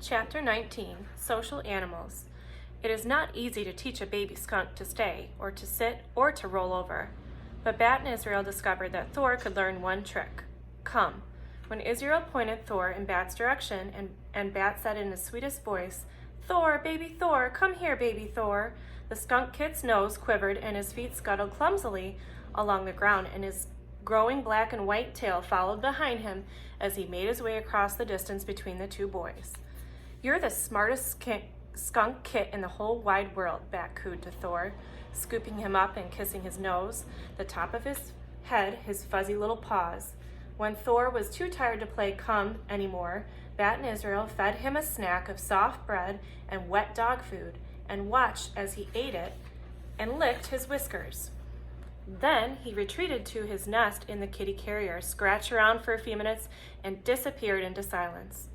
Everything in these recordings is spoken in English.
Chapter 19, Social Animals. It is not easy to teach a baby skunk to stay, or to sit, or to roll over. But Bat and Israel discovered that Thor could learn one trick. Come. When Israel pointed Thor in Bat's direction, and Bat said in his sweetest voice, "Thor, baby Thor, come here, baby Thor," the skunk kid's nose quivered and his feet scuttled clumsily along the ground, and his growing black and white tail followed behind him as he made his way across the distance between the two boys. "You're the smartest skunk kit in the whole wide world," Bat cooed to Thor, scooping him up and kissing his nose, the top of his head, his fuzzy little paws. When Thor was too tired to play come anymore, Bat and Israel fed him a snack of soft bread and wet dog food, and watched as he ate it and licked his whiskers. Then he retreated to his nest in the kitty carrier, scratched around for a few minutes, and disappeared into silence.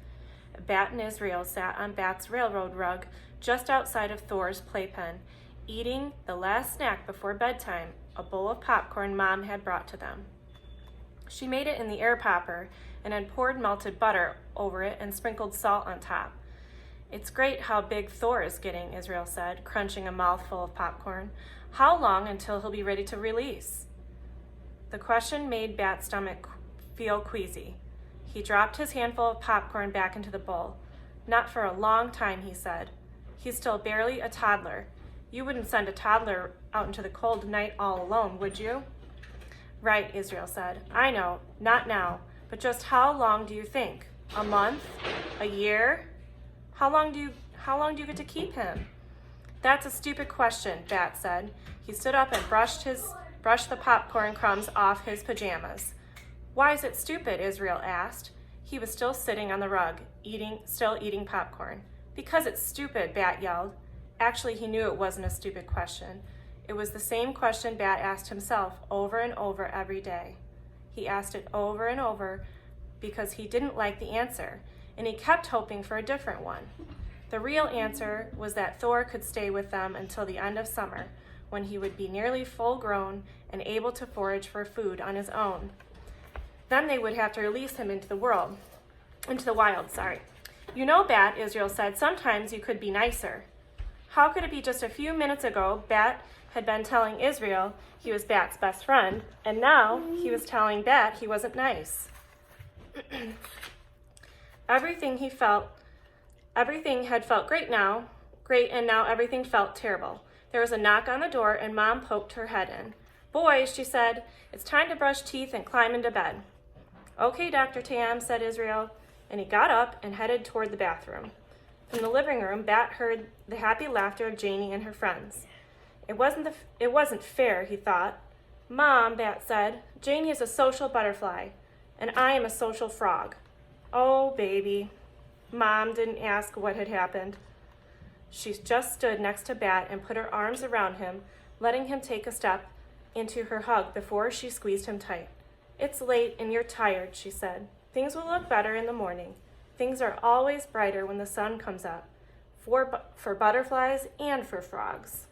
Bat and Israel sat on Bat's railroad rug just outside of Thor's playpen, eating the last snack before bedtime, a bowl of popcorn Mom had brought to them. She made it in the air popper and had poured melted butter over it and sprinkled salt on top. "It's great how big Thor is getting," Israel said, crunching a mouthful of popcorn. "How long until he'll be ready to release?" The question made Bat's stomach feel queasy. He dropped his handful of popcorn back into the bowl. "Not for a long time," he said. "He's still barely a toddler. You wouldn't send a toddler out into the cold night all alone, would you?" "Right," Israel said. "I know, not now, but just how long do you think? A month? A year? How long do you get to keep him?" "That's a stupid question," Bat said. He stood up and brushed the popcorn crumbs off his pajamas. "Why is it stupid?" Israel asked. He was still sitting on the rug, still eating popcorn. "Because it's stupid," Bat yelled. Actually, he knew it wasn't a stupid question. It was the same question Bat asked himself over and over every day. He asked it over and over because he didn't like the answer, and he kept hoping for a different one. The real answer was that Thor could stay with them until the end of summer, when he would be nearly full grown and able to forage for food on his own. Then they would have to release him into the wild. "You know, Bat," Israel said, "sometimes you could be nicer." How could it be just a few minutes ago Bat had been telling Israel he was Bat's best friend, and now he was telling Bat he wasn't nice? Everything had felt great, and now everything felt terrible. There was a knock on the door, and Mom poked her head in. "Boys," she said, "it's time to brush teeth and climb into bed." "Okay, Dr. Tam," said Israel, and he got up and headed toward the bathroom. From the living room, Bat heard the happy laughter of Janie and her friends. It wasn't fair, he thought. "Mom," Bat said, "Janie is a social butterfly, and I am a social frog." "Oh, baby." Mom didn't ask what had happened. She just stood next to Bat and put her arms around him, letting him take a step into her hug before she squeezed him tight. "It's late and you're tired," she said. "Things will look better in the morning. Things are always brighter when the sun comes up, for butterflies and for frogs."